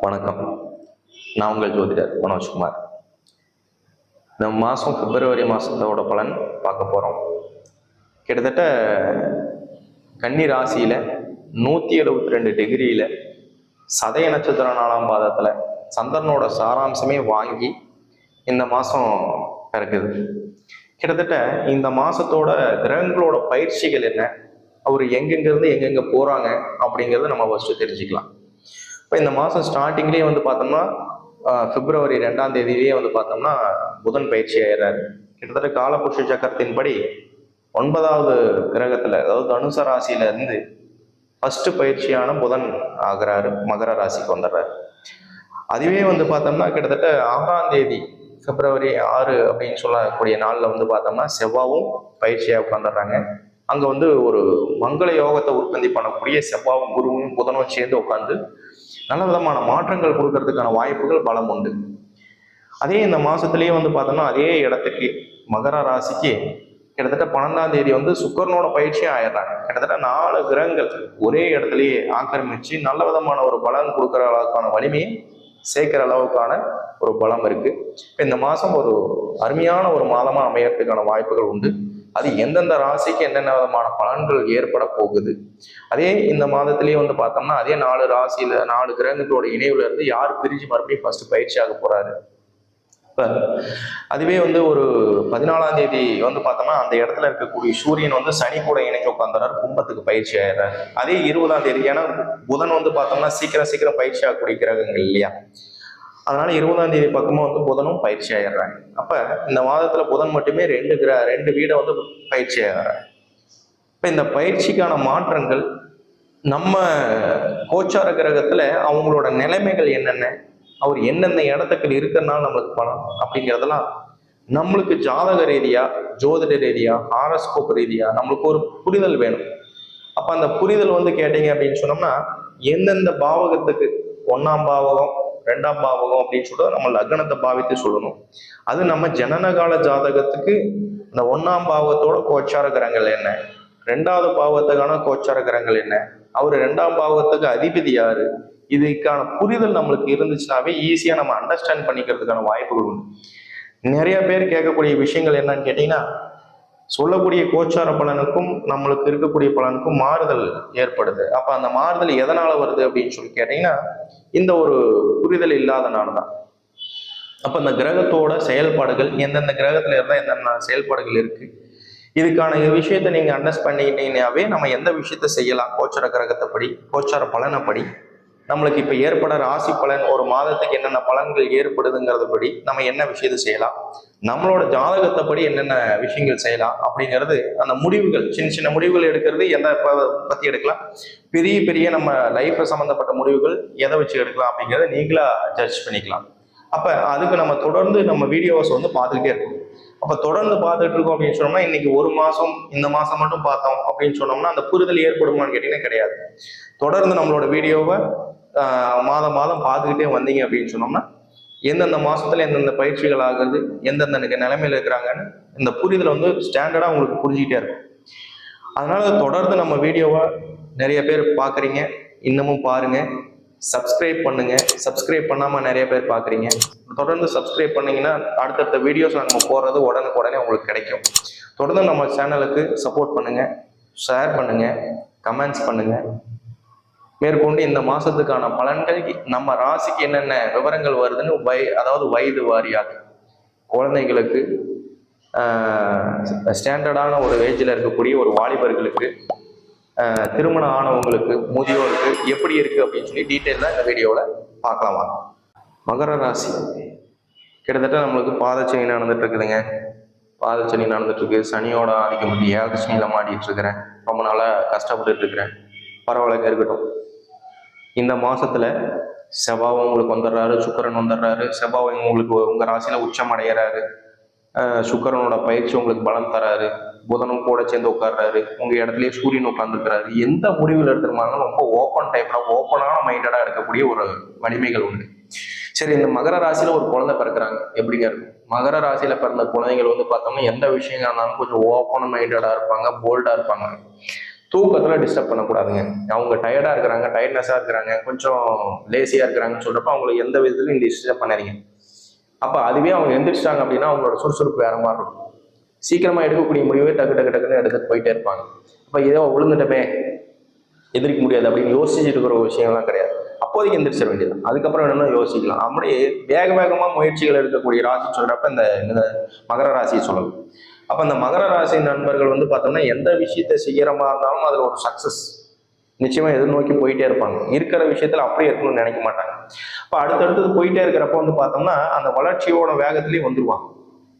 வணக்கம். நான் உங்கள் ஜோதிடர் மனோஜ்குமார். இந்த மாதம் பிப்ரவரி மாதத்தோட பலன் பார்க்க போகிறோம். கிட்டத்தட்ட கன்னி ராசியில் 172 டிகிரியில் சதய நட்சத்திர 4ஆம் பாதத்தில் சந்திரனோட சாராம்சமே வாங்கி இந்த மாதம் பிறக்குது. கிட்டத்தட்ட இந்த மாதத்தோட கிரகங்களோட பயிற்சிகள் என்ன, அவர் எங்கெங்கிருந்து எங்கெங்கே போகிறாங்க அப்படிங்கிறத நம்ம ஃபஸ்ட்டு தெரிஞ்சுக்கலாம். இப்போ இந்த மாதம் ஸ்டார்டிங்லேயே பார்த்தோம்னா பிப்ரவரி 2ஆம் தேதியிலேயே பார்த்தோம்னா புதன் பயிற்சி ஆயிடுறாரு. கிட்டத்தட்ட காலபுருஷ சக்கரத்தின்படி 9வது கிரகத்தில், அதாவது தனுச ராசியிலேருந்து ஃபஸ்ட்டு பயிற்சியான புதன் ஆகிறாரு, மகர ராசிக்கு வந்துடுறாரு. அதுவே பார்த்தோம்னா கிட்டத்தட்ட 6ஆம் தேதி பிப்ரவரி 6 அப்படின்னு சொல்லக்கூடிய நாளில் பார்த்தோம்னா செவ்வாவும் பயிற்சியாக உட்காந்துடுறாங்க. அங்கே ஒரு மங்கள யோகத்தை உற்பத்தி பண்ணக்கூடிய செவ்வாவும் குருவும் புதனும் சேர்ந்து உட்காந்து நல்ல விதமான மாற்றங்கள் கொடுக்கறதுக்கான வாய்ப்புகள் பலம் உண்டு. அதே இந்த மாசத்துலயே பார்த்தோம்னா அதே இடத்துக்கு மகர ராசிக்கு கிட்டத்தட்ட 12ஆம் தேதி சுக்கரனோட பயிற்சியும் ஆயிடுறாங்க. கிட்டத்தட்ட 4 கிரகங்கள் ஒரே இடத்துலயே ஆக்கிரமிச்சு நல்ல விதமான ஒரு பலன் கொடுக்குற அளவுக்கான வலிமையை சேர்க்கிற அளவுக்கான ஒரு பலம் இருக்கு. இந்த மாசம் ஒரு அருமையான ஒரு மாதமா அமையறதுக்கான வாய்ப்புகள் உண்டு. அது எந்தெந்த ராசிக்கு என்னென்ன விதமான பலன்கள் ஏற்பட போகுது. அதே இந்த மாதத்திலேயே பார்த்தோம்னா அதே 4 ராசியில 4 கிரகங்களோட இணைவுல இருந்து யார் பிரிஞ்சு மறுபடியும் ஃபர்ஸ்ட் பயிற்சியாக போறாரு. இப்ப அதுவே ஒரு 14ஆம் தேதி பார்த்தோம்னா அந்த இடத்துல இருக்கக்கூடிய சூரியன் சனி கூட இணைக்க உட்காந்துறாரு, கும்பத்துக்கு பயிற்சி ஆயிடுறாரு. அதே 20ஆம் தேதி, ஏன்னா புதன் பார்த்தோம்னா சீக்கிரம் பயிற்சி ஆகக்கூடிய கிரகங்கள் இல்லையா, அதனால 20ஆம் தேதி பக்கமா புதனும் பயிற்சி ஆயிடுறாங்க. அப்ப இந்த மாதத்துல புதன் மட்டுமே 2 வீடை பயிற்சி ஆகிறாங்க. இப்ப இந்த பயிற்சிக்கான மாற்றங்கள் நம்ம கோச்சார கிரகத்துல அவங்களோட நிலைமைகள் என்னென்ன, அவர் எந்தெந்த இடத்துக்கு இருக்கிறதுனால நம்மளுக்கு பலன் அப்படிங்கிறதெல்லாம் நம்மளுக்கு ஜாதக ரீதியா, ஜோதிட ரீதியா, ஹாரஸ்கோப் ரீதியா நம்மளுக்கு ஒரு புரிதல் வேணும். அப்ப அந்த புரிதல் கேட்டீங்க அப்படின்னு சொன்னோம்னா எந்தெந்த பாவகத்துக்கு 1ஆம் பாவகம் 2ஆம் பாவகம் அப்படின்னு சொல்லிட்டு நம்ம லக்னத்தை பாவித்து சொல்லணும். அது நம்ம ஜனனகால ஜாதகத்துக்கு இந்த 1ஆம் பாவத்தோட கோச்சார கிரகங்கள் என்ன, 2வது பாவத்துக்கான கோச்சார கிரகங்கள் என்ன, அவர் 2ஆம் பாவத்துக்கு அதிபதி யாரு, இதுக்கான புரிதல் நம்மளுக்கு இருந்துச்சுனாவே ஈஸியா நம்ம அண்டர்ஸ்டாண்ட் பண்ணிக்கிறதுக்கான வாய்ப்புகள் உண்டு. நிறைய பேர் கேட்கக்கூடிய விஷயங்கள் என்னன்னு கேட்டீங்கன்னா, சொல்லக்கூடிய கோச்சார பலனுக்கும் நம்மளுக்கு இருக்கக்கூடிய பலனுக்கும் மாறுதல் ஏற்படுது. அப்ப அந்த மாறுதல் எதனால வருது அப்படின்னு சொல்லி கேட்டீங்கன்னா, இந்த ஒரு புரிதல் இல்லாதனாலதான். அப்ப இந்த கிரகத்தோட செயல்பாடுகள் எந்தெந்த கிரகத்துல இருந்தா என்னென்ன செயல்பாடுகள் இருக்கு, இதுக்கான விஷயத்த நீங்க அண்டர்ஸ்ட் பண்ணிக்கிட்டீங்கன்னாவே நம்ம எந்த விஷயத்த செய்யலாம், கோச்சார கிரகத்தை படி, கோச்சார பலனை படி, நம்மளுக்கு இப்ப ஏற்பட ராசி பலன் ஒரு மாதத்துக்கு என்னென்ன பலன்கள் ஏற்படுதுங்கிறத படி நம்ம என்ன விஷயத்தை செய்யலாம், நம்மளோட ஜாதகத்தை படி என்னென்ன விஷயங்கள் செய்யலாம் அப்படிங்கிறது, அந்த முடிவுகள் சின்ன முடிவுகள் எடுக்கிறது எதை பத்தி எடுக்கலாம், பெரிய நம்ம லைஃப்ல சம்மந்தப்பட்ட முடிவுகள் எதை வச்சு எடுக்கலாம் அப்படிங்கிறத நீங்களா ஜட்ஜ் பண்ணிக்கலாம். அப்ப அதுக்கு நம்ம தொடர்ந்து நம்ம வீடியோஸ் பார்த்துக்கிட்டே இருக்கோம். அப்ப தொடர்ந்து பார்த்துட்டு இருக்கோம் அப்படின்னு சொன்னோம்னா இன்னைக்கு ஒரு மாசம் இந்த மாசம் மட்டும் பார்த்தோம் அப்படின்னு சொன்னோம்னா அந்த புரிதல் ஏற்படுமான்னு கேட்டீங்கன்னா கிடையாது. தொடர்ந்து நம்மளோட வீடியோவை மாதம் பார்த்துக்கிட்டே வந்தீங்க அப்படின்னு சொன்னோம்னா எந்தெந்த மாசத்துல எந்தெந்த பயிற்சிகள் ஆகுது, எந்தெந்த நிலைமையில இருக்கிறாங்கன்னு இந்த புரிதல் ஸ்டாண்டர்டா உங்களுக்கு புரிஞ்சுக்கிட்டே இருக்கும். அதனால தொடர்ந்து நம்ம வீடியோவை நிறைய பேர் பார்க்குறீங்க, இன்னமும் பாருங்க, சப்ஸ்கிரைப் பண்ணுங்க. சப்ஸ்கிரைப் பண்ணாம நிறைய பேர் பார்க்குறீங்க, தொடர்ந்து சப்ஸ்கிரைப் பண்ணீங்கன்னா அடுத்தடுத்த வீடியோஸ் நம்ம போடுறது உடனுக்குடனே உங்களுக்கு கிடைக்கும். தொடர்ந்து நம்ம சேனலுக்கு சப்போர்ட் பண்ணுங்க, ஷேர் பண்ணுங்க, கமெண்ட்ஸ் பண்ணுங்க. மேற்கொண்டு இந்த மாசத்துக்கான பலன்கள் நம்ம ராசிக்கு என்னென்ன விவரங்கள் வருதுன்னு அதாவது வயது வாரியாக குழந்தைகளுக்கு, ஸ்டாண்டர்டான ஒரு ஏஜில் இருக்கக்கூடிய ஒரு வாலிபர்களுக்கு, திருமணம் ஆனவங்களுக்கு, முதியோருக்கு எப்படி இருக்கு அப்படின்னு சொல்லி டீட்டெயிலாக இந்த வீடியோவில் பார்க்கலாம். மகர ராசி கிட்டத்தட்ட நம்மளுக்கு பாதச்சனி நடந்துட்டு இருக்குதுங்க. பாதச்சனி நடந்துட்டு இருக்கு, சனியோட ஆதிக்கம் பற்றி ஏகசனியில் மாட்டிட்டு இருக்கிறேன், ரொம்ப நாளாக கஷ்டப்பட்டுட்டு இருக்கிறேன். பரவாயில்ல இருக்கட்டும். இந்த மாசத்துல செவ்வாய் உங்களுக்கு வந்துடுறாரு, சுக்கரன் வந்துடுறாரு. செவ்வாய் உங்களுக்கு உங்க ராசியில உச்சம் அடைகிறாரு, சுக்கரனோட பயிற்சி உங்களுக்கு பலம் தராரு, புதனும் கூட சேர்ந்து உட்கார்றாரு, உங்க இடத்துலயே சூரியன் உட்கார்ந்துருக்கிறாரு. எந்த முடிவில் எடுத்துருமாலும் ரொம்ப ஓப்பன் டைப்ல ஓப்பனான மைண்டடா இருக்கக்கூடிய ஒரு வலிமைகள் உண்டு. சரி, இந்த மகர ராசியில ஒரு குழந்தை பிறக்கிறாங்க, எப்படிங்க இருக்கும்? மகர ராசியில பிறந்த குழந்தைகள் பார்த்தோம்னா எந்த விஷயங்கள் இருந்தாலும் கொஞ்சம் ஓப்பன் மைண்டடா இருப்பாங்க, போல்டா இருப்பாங்க. தூக்கத்தில் டிஸ்டர்ப் பண்ணக்கூடாதுங்க. அவங்க டயர்டாக இருக்கிறாங்க, டயர்ட்னஸாக இருக்கிறாங்க, கொஞ்சம் லேசியாக இருக்கிறாங்கன்னு சொல்கிறப்ப அவங்களுக்கு எந்த விதத்துலையும் டிஸ்டர்ப் பண்ணாதீங்க. அப்போ அதுவே அவங்க எந்திரிச்சிட்டாங்க அப்படின்னா அவங்களோட சுறுசுறுப்பு வேற மாதிரி இருக்கும். சீக்கிரமாக எடுக்கக்கூடிய முடிவே டக்கு டக்கு டக்குன்னு எடுத்துட்டு போயிட்டே இருப்பாங்க. அப்போ ஏதோ விழுந்துட்டமே எதிர்க்க முடியாது அப்படின்னு யோசிச்சுட்டு இருக்கிற ஒரு விஷயம்லாம் கிடையாது. அப்போதைக்கு எந்திரிச்சிட வேண்டியது. அதுக்கப்புறம் என்னன்னா யோசிக்கலாம். அப்படியே வேக வேகமாக முயற்சிகள் எடுக்கக்கூடிய ராசி சொல்றப்ப இந்த மகர ராசியை சொல்லலாம். அப்போ அந்த மகர ராசி நண்பர்கள் வந்து பார்த்தோம்னா எந்த விஷயத்தை செய்யறமா இருந்தாலும் அதில் ஒரு சக்சஸ் நிச்சயமா எதிர்நோக்கி போயிட்டே இருப்பாங்க. இருக்கிற விஷயத்துல அப்படியே இருக்கணும்னு நினைக்க மாட்டாங்க. அப்ப அடுத்தடுத்தது போயிட்டே இருக்கிறப்ப வந்து பார்த்தோம்னா அந்த வளர்ச்சியோட வேகத்திலேயே வந்துருவாங்க.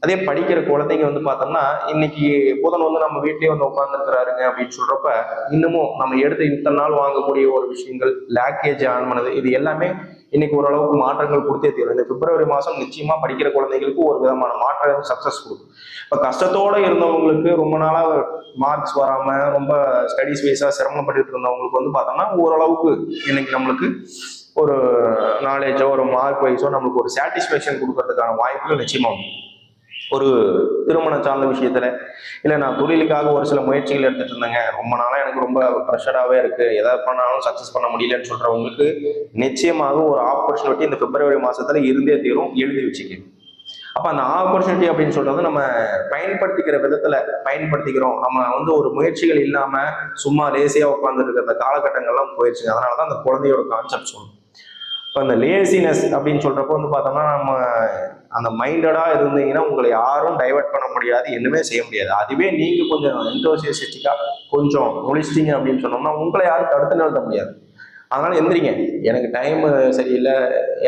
அதே படிக்கிற குழந்தைங்க வந்து பார்த்தோம்னா இன்னைக்கு புதன் வந்து நம்ம வீட்லயே வந்து உட்காந்துருக்கிறாருங்க அப்படின்னு சொல்றப்ப இன்னமும் நம்ம எடுத்து இத்தனை நாள் வாங்கக்கூடிய ஒரு விஷயங்கள் லேக்கேஜ் ஆன் பண்ணது இது எல்லாமே இன்னைக்கு ஓரளவுக்கு மாற்றங்கள் கொடுத்தே தீரும். இந்த பிப்ரவரி மாதம் நிச்சயமா படிக்கிற குழந்தைங்களுக்கு ஒரு விதமான மாற்றம் சக்சஸ் கொடுக்கும். இப்போ கஷ்டத்தோட இருந்தவங்களுக்கு ரொம்ப நாளா மார்க்ஸ் வராம ரொம்ப ஸ்டடீஸ் வைஸா சிரமப்பட்டு இருந்தவங்களுக்கு வந்து பார்த்தோம்னா ஓரளவுக்கு இன்னைக்கு நம்மளுக்கு ஒரு நாலேஜோ ஒரு மார்க் வைஸோ நம்மளுக்கு ஒரு சாட்டிஸ்ஃபேக்ஷன் கொடுக்கறதுக்கான வாய்ப்புகள் நிச்சயமா உண்டு. ஒரு திருமணம் சார்ந்த விஷயத்துல இல்லை நான் தொழிலுக்காக ஒரு சில முயற்சிகள் எடுத்துட்டு இருந்தேங்க, ரொம்ப நாளாக எனக்கு ரொம்ப ப்ரெஷராகவே இருக்கு, எதாவது பண்ணாலும் சக்ஸஸ் பண்ண முடியலன்னு சொல்றவங்களுக்கு நிச்சயமாக ஒரு ஆப்பர்ச்சுனிட்டி இந்த பிப்ரவரி மாசத்துல இருந்தே தீரும். எழுதி வச்சுக்க. அப்ப அந்த ஆப்பர்ச்சுனிட்டி அப்படின்னு சொல்றது நம்ம பயன்படுத்திக்கிற விதத்துல பயன்படுத்திக்கிறோம். நம்ம வந்து ஒரு முயற்சிகள் இல்லாம சும்மா லேசியா உட்காந்துட்டு இருக்கிற காலகட்டங்கள்லாம் போயிடுச்சு. அதனாலதான் அந்த குழந்தையோட கான்செப்ட் சொல்லணும். இப்போ அந்த லேசினஸ் அப்படின்னு சொல்றப்போ வந்து பார்த்தோம்னா நம்ம அந்த மைண்டடா இருந்தீங்கன்னா உங்களை யாரும் டைவெர்ட் பண்ண முடியாது, என்னமே செய்ய முடியாது. அதுவே நீங்க கொஞ்சம் என்தோசியஸ்டிக்கா கொஞ்சம் முழிச்சிட்டீங்க அப்படின்னு சொன்னோம்னா உங்களை யாரும் தடுத்து நிறுத்த முடியாது. அதனால எந்திரிங்க. எனக்கு டைம் சரியில்லை,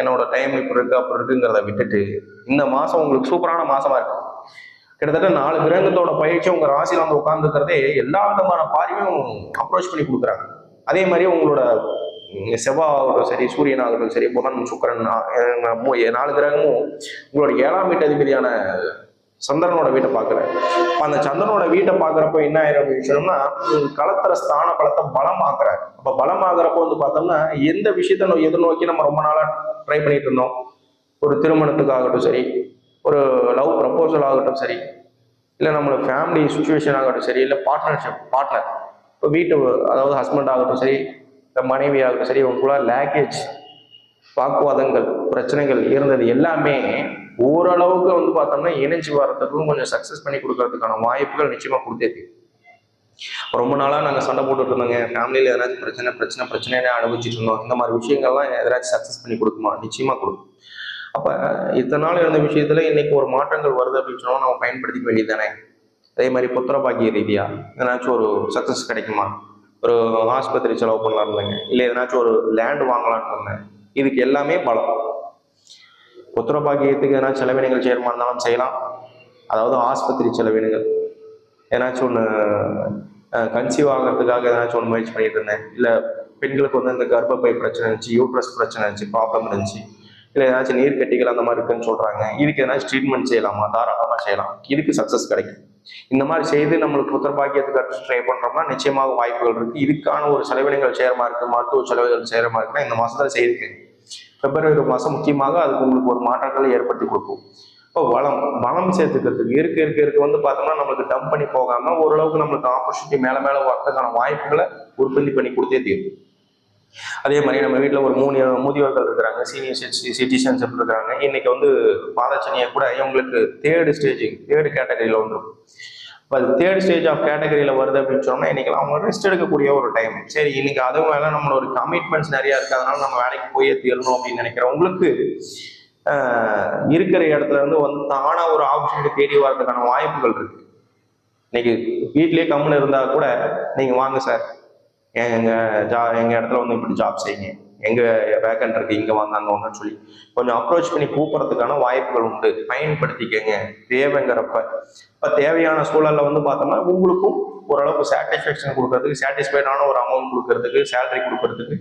என்னோட டைம் இப்படி இருக்கு அப்படி இருக்குங்கிறத விட்டுட்டு இந்த மாசம் உங்களுக்கு சூப்பரான மாசமா இருக்கு. கிட்டத்தட்ட 4 கிரகத்தோட பயிற்சி உங்க ராசியில வந்து உட்கார்ந்துக்கிறதே எல்லா விதமான பார்வையும் அப்ரோச் பண்ணி கொடுக்குறாங்க. அதே மாதிரி உங்களோட செவ்வாய் ஆகட்டும் சரி, சூரியன் ஆகட்டும் சரி, புதன் சுக்கரன் 4 கிரகமும் உங்களோட 7ஆம் வீட்டு அதிபதியான சந்திரனோட வீட்டை பார்க்குறேன். அந்த சந்திரனோட வீட்டை பார்க்குறப்ப என்ன ஆயிரம் விஷயம்னா களத்திர ஸ்தான பலத்தை பலமாக்குறாரு. அப்போ பலமாகறப்போ வந்து பார்த்தோம்னா எந்த விஷயத்த எதிர்நோக்கி நம்ம ரொம்ப நாளாக ட்ரை பண்ணிட்டு இருந்தோம், ஒரு திருமணத்துக்கு ஆகட்டும் சரி, ஒரு லவ் ப்ரப்போசல் ஆகட்டும் சரி, இல்லை நம்மளோட ஃபேமிலி சுச்சுவேஷன் ஆகட்டும் சரி, இல்லை பார்ட்னர் இப்போ வீட்டு அதாவது ஹஸ்பண்ட் ஆகட்டும் சரி, மனைவி ஆகட்டும் சரி, உங்களுக்குள்ள லேக்கேஜ் வாக்குவாதங்கள் பிரச்சனைகள் இருந்தது எல்லாமே ஓரளவுக்கு வந்து பார்த்தோம்னா இணைஞ்சு வர்றதுக்கும் கொஞ்சம் சக்சஸ் பண்ணி கொடுக்கறதுக்கான வாய்ப்புகள் நிச்சயமா கொடுத்தே. ரொம்ப நாளாக நாங்கள் சண்டை போட்டுட்டு இருந்தோங்க, ஃபேமிலியில் எதனாச்சும் பிரச்சனையே அனுபவிச்சுட்டு இருந்தோம், இந்த மாதிரி விஷயங்கள்லாம் எதனாச்சும் சக்சஸ் பண்ணி கொடுக்குமா? நிச்சயமா கொடுக்கும். அப்போ இத்தனை நாள் இருந்த விஷயத்துல இன்னைக்கு ஒரு மாற்றங்கள் வருது அப்படின்னு சொன்னா நம்ம பயன்படுத்திக்க வேண்டியது தானே. அதே மாதிரி புத்திர பாக்கிய ரீதியா எதனாச்சும் ஒரு சக்சஸ் கிடைக்குமா? ஒரு ஆஸ்பத்திரி செலவு பண்ணலாம் இருந்தேங்க, இல்லை எதனாச்சும் ஒரு லேண்ட் வாங்கலாம்னு இருந்தேன். இதுக்கு எல்லாமே பலம். புத்திர பாக்கியத்துக்கு எதனாச்சும் செலவினங்கள் செய்யறமா இருந்தாலும் செய்யலாம். அதாவது ஆஸ்பத்திரி செலவினங்கள் ஏதாச்சும் ஒன்று கன்சீவ் ஆகிறதுக்காக ஏதாச்சும் ஒன்று முயற்சி பண்ணிட்டு இருந்தேன், இல்லை பெண்களுக்கு வந்து இந்த கர்ப்பப்பை பிரச்சனை இருந்துச்சு, யூட்ரஸ் பிரச்சனை இருந்துச்சு, ப்ராப்ளம் இருந்துச்சு, இல்லை ஏதாச்சும் நீர் கட்டிகள் அந்த மாதிரி இருக்குன்னு சொல்றாங்க, இதுக்கு ஏதாச்சும் ட்ரீட்மெண்ட் செய்யலாமா? தாராளமாக செய்யலாம். இதுக்கு சக்ஸஸ் கிடைக்கும். இந்த மாதிரி செய்து நம்மளுக்கு புத்திர பாக்கியத்துக்கு ட்ரை பண்றோம்னா நிச்சயமாக வாய்ப்புகள் இருக்கு. இதுக்கான ஒரு செலவினங்கள் செய்யறமா இருக்கு, மருத்துவ செலவுகள் செய்யறமா இருக்குன்னா இந்த மாசத்துல செய்யுங்க. பிப்ரவரி மாசம் முக்கியமாக அதுக்கு உங்களுக்கு ஒரு மாற்றங்களை ஏற்படுத்தி கொடுக்கும். இப்போ வளம் சேர்த்துக்கிறதுக்கு இருக்க வந்து பார்த்தோம்னா நம்மளுக்கு டம்ப் பண்ணி போகாம ஓரளவுக்கு நம்மளுக்கு ஆப்பர்ச்சுனிட்டி மேல வரதுக்கான வாய்ப்புகளை உற்பத்தி பண்ணி கொடுத்தே தீரும். அதே மாதிரி நம்ம வீட்டில் ஒரு 3 முதியோர்கள் இருக்கிறாங்க, சீனியர் சிட்டிசன்ஸ் இருக்கிறாங்க. இன்னைக்கு வந்து பாதச்சனியை கூட இவங்களுக்கு தேர்டு கேட்டகரியில் வந்துடும். இப்போ அது தேர்ட் ஸ்டேஜ் ஆஃப் கேட்டகரியில் வருது அப்படின்னு சொன்னோம்னா இன்னைக்கு அவங்க ரெஸ்ட் எடுக்கக்கூடிய ஒரு டைம். சரி, இன்னைக்கு அதுவும் மேலே நம்மளோட ஒரு கமிட்மெண்ட்ஸ் நிறையா இருக்குது, அதனால நம்ம வேலைக்கு போயே தீரணும் அப்படின்னு நினைக்கிறவங்களுக்கு இருக்கிற இடத்துல இருந்து வந்து தானா ஒரு ஆப்பர்ச்சுனிட்டி தேடி வர்றதுக்கான வாய்ப்புகள் இருக்கு. இன்னைக்கு வீட்லயே கம்முன்னு இருந்தா கூட நீங்க வாங்க சார், எங்க இடத்துல வந்து இப்படி ஜாப் செய்யுங்க, எங்க வேக்கன்ட் இருக்கு, இங்க வாங்க அங்க வாங்கன்னு சொல்லி கொஞ்சம் அப்ரோச் பண்ணி கூப்பிட்றதுக்கான வாய்ப்புகள் உண்டு. பயன்படுத்திக்கங்க தேவைங்கிறப்ப. இப்ப தேவையான சூழல்ல வந்து பார்த்தோம்னா உங்களுக்கும் ஓரளவுக்கு சாட்டிஸ்ஃபேக்ஷன் கொடுக்கறதுக்கு, சாட்டிஸ்ஃபைடான ஒரு அமௌண்ட் கொடுக்கறதுக்கு, சேலரி கொடுக்கறதுக்கு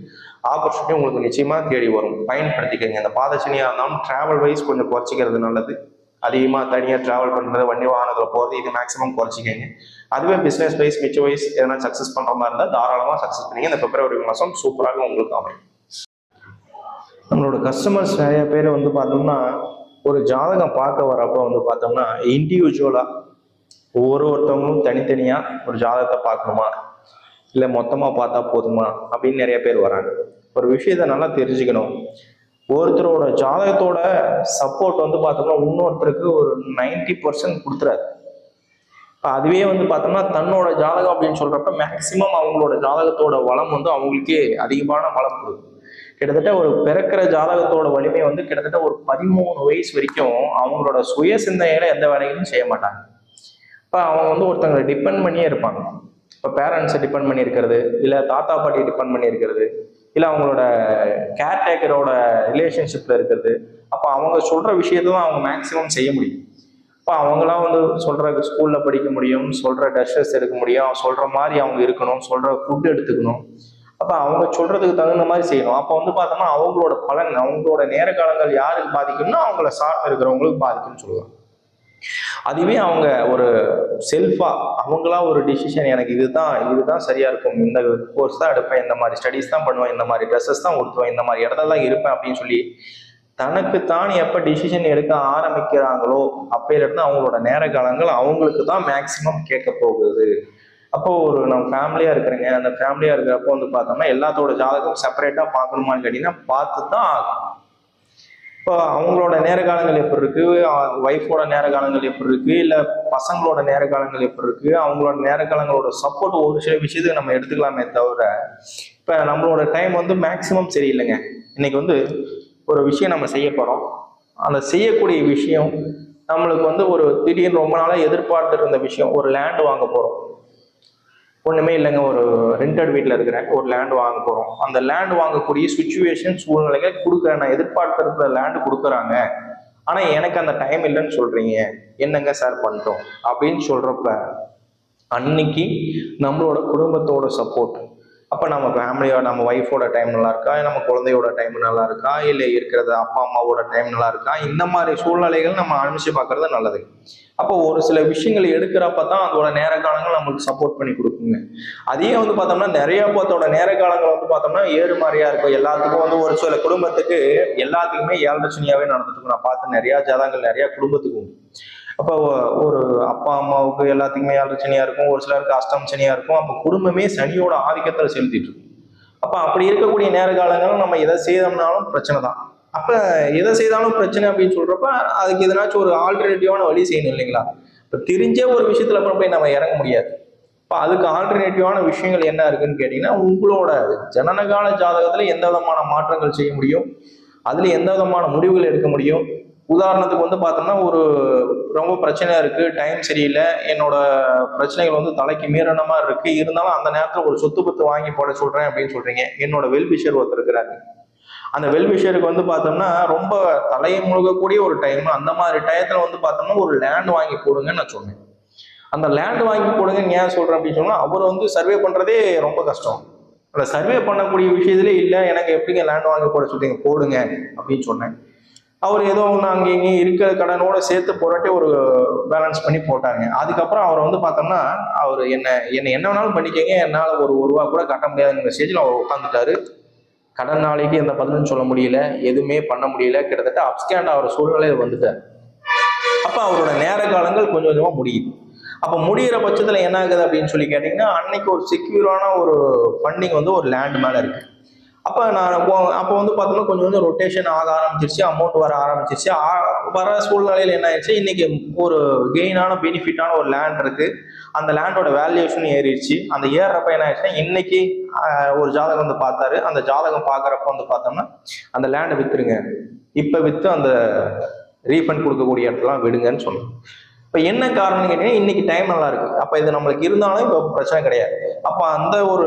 ஆப்பர்ச்சுனிட்டி உங்களுக்கு நிச்சயமா தேடி வரும். பயன்படுத்திக்கங்க. இந்த பாதச்சனியா இருந்தாலும் டிராவல் வைஸ் கொஞ்சம் குறைச்சிக்கிறது நல்லது. அதிகமாக தனியாக டிராவல் பண்ணுறது, வண்டி வாகனத்தில் போகிறது, இது மேக்ஸிமம் குறைச்சிக்கங்க. அதுவே பிஸ்னஸ் வைஸ் மிச்ச வைஸ் எதனா சக்ஸஸ் பண்ணுற மாதிரி இருந்தால் தாராளமாக சக்ஸஸ் பண்ணீங்க. இந்த பிப்ரவரி மாதம் சூப்பராக உங்களுக்கு அமையும். நம்மளோட கஸ்டமர்ஸ் நிறைய பேர் வந்து பார்த்தோம்னா ஒரு ஜாதகம் பார்க்க வரப்போ வந்து பார்த்தோம்னா இண்டிவிஜுவலாக ஒவ்வொருத்தவங்களும் தனித்தனியாக ஒரு ஜாதகத்தை பார்க்கணுமா, இல்லை மொத்தமாக பார்த்தா போதுமா அப்படின்னு நிறைய பேர் வராங்க. ஒரு விஷயத்த நல்லா தெரிஞ்சுக்கணும். ஒருத்தரோட ஜாதகத்தோட சப்போர்ட் வந்து பார்த்தோம்னா இன்னொருத்தருக்கு ஒரு 90% கொடுத்துறாரு. இப்போ அதுவே வந்து பார்த்தோம்னா தன்னோட ஜாதகம் அப்படின்னு சொல்றப்ப மேக்சிமம் அவங்களோட ஜாதகத்தோட வளம் வந்து அவங்களுக்கே அதிகமான வளம் கொடுக்கும். கிட்டத்தட்ட ஒரு பிறக்கிற ஜாதகத்தோட வலிமை வந்து கிட்டத்தட்ட ஒரு 13 வயசு வரைக்கும் அவங்களோட சுய சிந்தனையில எந்த வேலையும் செய்ய மாட்டாங்க. இப்போ அவங்க வந்து ஒருத்தங்களை டிபெண்ட் பண்ணியே இருப்பாங்க. இப்போ பேரண்ட்ஸை டிபெண்ட் பண்ணி இருக்கிறது, இல்லை தாத்தா பாட்டியை டிபெண்ட் பண்ணி இருக்கிறது, இல்லை அவங்களோட கேர்டேக்கரோட ரிலேஷன்ஷிப்ல இருக்கிறது. அப்போ அவங்க சொல்ற விஷயத்த தான் அவங்க மேக்சிமம் செய்ய முடியும். இப்போ அவங்களாம் வந்து சொல்ற ஸ்கூல்ல படிக்க முடியும், சொல்ற டெஸ்டர்ஸ் எடுக்க முடியும், சொல்ற மாதிரி அவங்க இருக்கணும், சொல்ற ஃபுட் எடுத்துக்கணும். அப்ப அவங்க சொல்றதுக்கு தகுந்த மாதிரி செய்யணும். அப்ப வந்து பார்த்தோம்னா அவங்களோட பலன், அவங்களோட நேர காலங்கள் யாருக்கு பாதிக்கும்னா அவங்கள சார்ந்து இருக்கிறவங்களுக்கு பாதிக்கும்னு சொல்லலாம். அதுவே அவங்க ஒரு செல்ஃபா அவங்களா ஒரு டிசிஷன், எனக்கு இதுதான் சரியா இருக்கும், இந்த கோர்ஸ் தான் எடுப்பேன், இந்த மாதிரி ஸ்டடிஸ் தான் பண்ணுவேன், இந்த மாதிரி ட்ரெஸ்ஸஸ் தான் உடுத்துவேன், இந்த மாதிரி இடத்துல தான் இருப்பேன் அப்படின்னு சொல்லி தனக்குத்தான் எப்ப டிசிஷன் எடுக்க ஆரம்பிக்கிறாங்களோ அப்பையில இருந்து அவங்களோட நேர காலங்கள் அவங்களுக்கு தான் மேக்சிமம் கேட்க போகுது. அப்போ ஒரு நம்ம ஃபேமிலியா இருக்கிறேங்க, அந்த ஃபேமிலியா இருக்கிறப்போ வந்து பார்த்தோம்னா எல்லாத்தோட ஜாதகம் செப்பரேட்டா பார்க்கணுமான்னு கேட்டீங்கன்னா பார்த்து தான் ஆகும். இப்போ அவங்களோட நேர காலங்கள் எப்படி இருக்கு, ஒய்ஃபோட நேர காலங்கள் எப்படி இருக்கு, இல்ல பசங்களோட நேர காலங்கள் எப்படி இருக்கு, அவங்களோட நேர காலங்களோட சப்போர்ட் ஒரு சில விஷயத்துக்கு நம்ம எடுத்துக்கலாமே தவிர இப்ப நம்மளோட டைம் வந்து மேக்சிமம் சரியில்லைங்க. இன்னைக்கு வந்து ஒரு விஷயம் நம்ம செய்ய போறோம், அந்த செய்யக்கூடிய விஷயம் நம்மளுக்கு வந்து ஒரு திடீர்னு ரொம்ப நாளா எதிர்பார்த்துட்டு இருந்த விஷயம், ஒரு லேண்ட் வாங்க போறோம். ஒண்ணுமே இல்லைங்க, ஒரு ரெண்டட் வீட்டில் இருக்கிறேன், ஒரு லேண்ட் வாங்க போறோம். அந்த லேண்ட் வாங்கக்கூடிய சுச்சுவேஷன் சூழ்நிலைகள் கொடுக்குறேன், நான் எதிர்பார்த்திருக்கிற லேண்ட் கொடுக்குறாங்க, ஆனா எனக்கு அந்த டைம் இல்லைன்னு சொல்றீங்க, என்னங்க சார் பண்ணிட்டோம் அப்படின்னு சொல்றப்ப அன்னைக்கு நம்மளோட குடும்பத்தோட சப்போர்ட், அப்போ நம்ம ஃபேமிலியோட நம்ம ஒய்ஃபோட டைம் நல்லா இருக்கா, நம்ம குழந்தையோட டைம் நல்லா இருக்கா, இல்லை இருக்கிறது அப்பா அம்மாவோட டைம் நல்லா இருக்கா, இந்த மாதிரி சூழ்நிலைகள் நம்ம அனுப்பிச்சு பார்க்கறது நல்லது. அப்போ ஒரு சில விஷயங்கள் எடுக்கிறப்ப தான் அதோட நேர காலங்கள் நம்மளுக்கு சப்போர்ட் பண்ணி கொடுக்குங்க. அதே வந்து பார்த்தோம்னா நிறைய பேர்த்தோட நேர காலங்கள் வந்து பார்த்தோம்னா ஏறு மாதிரியா இருக்கும். எல்லாத்துக்கும் வந்து ஒரு சில குடும்பத்துக்கு எல்லாத்துக்குமே 7 சனியாவே நடந்துட்டு இருக்கும். நான் பார்த்து நிறைய ஜாதகங்கள் நிறைய குடும்பத்துக்கு உண்டு. அப்போ ஒரு அப்பா அம்மாவுக்கு எல்லாத்துக்குமே 7 சனியா இருக்கும், ஒரு சிலருக்கு அஷ்டம் சனியா இருக்கும். அப்போ குடும்பமே சனியோட ஆதிக்கத்தில் செலுத்திட்டு இருக்கும். அப்ப அப்படி இருக்கக்கூடிய நேர காலங்களும் நம்ம எதை செய்தோம்னாலும் பிரச்சனை தான். அப்ப எதை செய்தாலும் பிரச்சனை அப்படின்னு சொல்றப்ப அதுக்கு எதனாச்சும் ஒரு ஆல்டர்னேட்டிவான வழி செய்யணும் இல்லைங்களா? இப்ப தெரிஞ்ச ஒரு விஷயத்துல அப்புறம் போய் நம்ம இறங்க முடியாது. இப்ப அதுக்கு ஆல்டர்னேட்டிவான விஷயங்கள் என்ன இருக்குன்னு கேட்டீங்கன்னா, உங்களோட ஜனனகால ஜாதகத்துல எந்த விதமான மாற்றங்கள் செய்ய முடியும், அதுல எந்த விதமான முடிவுகள் எடுக்க முடியும். உதாரணத்துக்கு வந்து பார்த்தோம்னா ஒரு ரொம்ப பிரச்சனையா இருக்கு, டைம் சரியில்லை, என்னோட பிரச்சனைகள் வந்து தலைக்கு மீறின மாதிரி இருக்கு, இருந்தாலும் அந்த நேரத்தில் ஒரு சொத்து பத்து வாங்கி போட சொல்றேன் அப்படின்னு சொல்றீங்க. என்னோட வெல்விஷர் ஒருத்தர் இருக்கிறாங்க, அந்த வெல்விஷருக்கு வந்து பார்த்தோம்னா ரொம்ப தலையை முழுகக்கூடிய ஒரு டைம், அந்த மாதிரி டயத்துல வந்து பார்த்தோம்னா ஒரு லேண்ட் வாங்கி போடுங்கன்னு நான் சொன்னேன். அந்த லேண்ட் வாங்கி போடுங்கன்னு ஏன் சொல்றேன் அப்படின்னு சொன்னா, அவர் வந்து சர்வே பண்றதே ரொம்ப கஷ்டம். அந்த சர்வே பண்ணக்கூடிய விஷயத்துல இல்லை, எனக்கு எப்படிங்க லேண்ட் வாங்கி போட சொல்றீங்க, போடுங்க அப்படின்னு சொன்னேன். அவர் ஏதோ ஒன்று அங்கே இங்கே இருக்கிற கடனோட சேர்த்து போராட்டி ஒரு பேலன்ஸ் பண்ணி போட்டாங்க. அதுக்கப்புறம் அவர் வந்து பார்த்தோம்னா அவர் என்ன வேணாலும் பண்ணிக்கங்க, என்னால் ஒரு ரூபா கூட கட்ட முடியாதுங்கிற ஸ்டேஜில் அவர் உட்காந்துட்டாரு. கடன் நாளைக்கு எந்த பதிலும் சொல்ல முடியல, எதுவுமே பண்ண முடியல, கிட்டத்தட்ட அப்ஸ்கேண்ட் ஆகிற சூழ்நிலையில் வந்துட்டார். அப்போ அவரோட நேர காலங்கள் கொஞ்சம் கொஞ்சமாக முடியுது. அப்போ முடிகிற பட்சத்தில் என்ன ஆகுது அப்படின்னு சொல்லி கேட்டிங்கன்னா, அன்னைக்கு ஒரு செக்யூரான ஒரு ஃபண்டிங் வந்து ஒரு லேண்ட் மேலே இருக்கு. அப்போ நான் அப்போ வந்து பார்த்தோம்னா கொஞ்சம் கொஞ்சம் ரொட்டேஷன் ஆக ஆரம்பிச்சிருச்சு, அமௌண்ட் வர ஆரம்பிச்சிருச்சு. வர சூழ்நிலையில் என்ன ஆயிடுச்சு, இன்னைக்கு ஒரு கெயினான பெனிஃபிட்டான ஒரு லேண்ட் இருக்கு, அந்த லேண்டோட வேல்யூஷன் ஏறிடுச்சு. அந்த ஏறுறப்ப என்ன ஆயிடுச்சுன்னா, இன்னைக்கு ஒரு ஜாதகம் வந்து பார்த்தாரு, அந்த ஜாதகம் பார்க்குறப்ப வந்து பார்த்தோம்னா அந்த லேண்டை வித்துருங்க, இப்போ விற்று அந்த ரீஃபண்ட் கொடுக்கக்கூடிய இடத்துலாம் விடுங்கன்னு சொன்னோம். இப்போ என்ன காரணம் கேட்டீங்கன்னா, இன்னைக்கு டைம் நல்லா இருக்கு, அப்போ இது நம்மளுக்கு இருந்தாலும் இப்போ பிரச்சனை கிடையாது. அப்போ அந்த ஒரு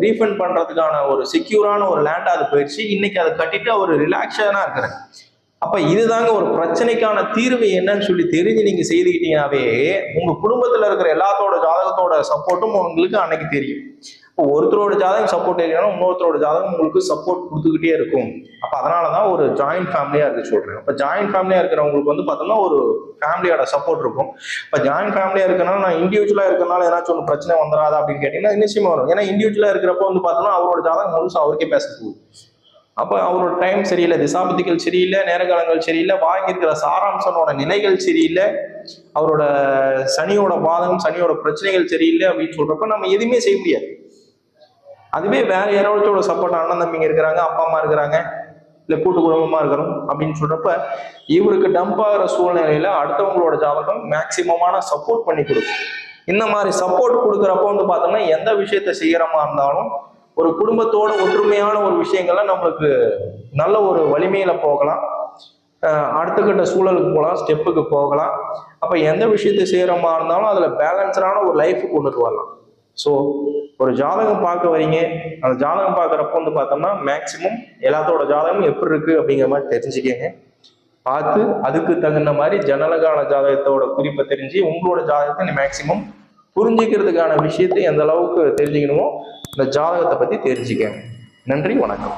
ரீஃபண்ட் பண்றதுக்கான ஒரு செக்யூரான ஒரு லேண்ட் அது போயிடுச்சு. இன்னைக்கு அதை கட்டிட்டு அவர் ரிலாக்ஸானா இருக்கிறேன். அப்ப இதுதாங்க ஒரு பிரச்சனைக்கான தீர்வு என்னன்னு சொல்லி தெரிஞ்சு நீங்க செய்துக்கிட்டீங்கன்னாவே உங்க குடும்பத்துல இருக்கிற எல்லாத்தோட ஜாதகத்தோட சப்போர்ட்டும் உங்களுக்கு அன்னைக்கு தெரியும். இப்போ ஒருத்தரோட ஜாதகம் சப்போர்ட் இல்லைன்னா இன்னொருத்தரோட ஜாதகம் உங்களுக்கு சப்போர்ட் கொடுத்துக்கிட்டே இருக்கும். அப்ப அதனாலதான் ஒரு ஜாயிண்ட் ஃபேமிலியா இருக்கு சொல்றேன். இப்ப ஜாயிண்ட் ஃபேமிலியா இருக்கிறவங்களுக்கு வந்து பார்த்தோம்னா ஒரு ஃபேமிலியோட சப்போர்ட் இருக்கும். இப்ப ஜாயிண்ட் ஃபேமிலியா இருக்கனால நான் இண்டிவிஜுவலா இருக்கிறனால ஏதாச்சும் ஒரு பிரச்சனை வந்துடாதா அப்படின்னு கேட்டீங்கன்னா நிச்சயமா வரும். ஏன்னா இண்டிவிஜுவலா இருக்கிறப்ப வந்து பார்த்தோம்னா அவரோட ஜாதகம் முழுசா அவருக்கே பேச போகுது. அப்போ அவரோட டைம் சரியில்லை, திசாபதிகள் சரியில்லை, நேரகாலங்கள் சரியில்லை, வாங்கியிருக்கிற சாராம்சனோட நிலைகள் சரியில்லை, அவரோட சனியோட பாதகம் சனியோட பிரச்சனைகள் சரியில்லை அப்படின்னு சொல்றப்ப நம்ம எதுவுமே செய்ய முடியாது. அதுவே வேற யாரோட சப்போர்ட், அண்ணன் தம்பிங்க இருக்கிறாங்க, அப்பா அம்மா இருக்கிறாங்க, இல்லை கூட்டு குடும்பமா இருக்கிறோம் அப்படின்னு சொல்றப்ப இவருக்கு டம்ப் ஆகிற சூழ்நிலையில அடுத்தவங்களோட ஜாதகம் மேக்சிமமான சப்போர்ட் பண்ணி கொடுக்கும். இந்த மாதிரி சப்போர்ட் கொடுக்குறப்ப பார்த்தோம்னா எந்த விஷயத்த செய்யறமா இருந்தாலும் ஒரு குடும்பத்தோட ஒற்றுமையான ஒரு விஷயங்கள்ல நம்மளுக்கு நல்ல ஒரு வலிமையில போகலாம், அடுத்த கட்ட சூழலுக்கு போகலாம், ஸ்டெப்புக்கு போகலாம். அப்ப எந்த விஷயத்தை செய்யறமா இருந்தாலும் அதுல பேலன்ஸ்டான ஒரு லைஃப் கொண்டுட்டு வரலாம். ஸோ ஒரு ஜாதகம் பார்க்க வரீங்க, அந்த ஜாதகம் பார்க்குறப்ப பார்த்தோம்னா மேக்சிமம் எல்லாத்தோட ஜாதகமும் எப்படி இருக்கு அப்படிங்கிற மாதிரி தெரிஞ்சுக்கங்க. பார்த்து அதுக்கு தகுந்த மாதிரி ஜனனகால ஜாதகத்தோட குறிப்பை தெரிஞ்சு உங்களோட ஜாதகத்தை மேக்சிமம் புரிஞ்சுக்கிறதுக்கான விஷயத்தை எந்த அளவுக்கு தெரிஞ்சுக்கணுமோ இந்த ஜாதகத்தை பத்தி தெரிஞ்சுக்கங்க. நன்றி, வணக்கம்.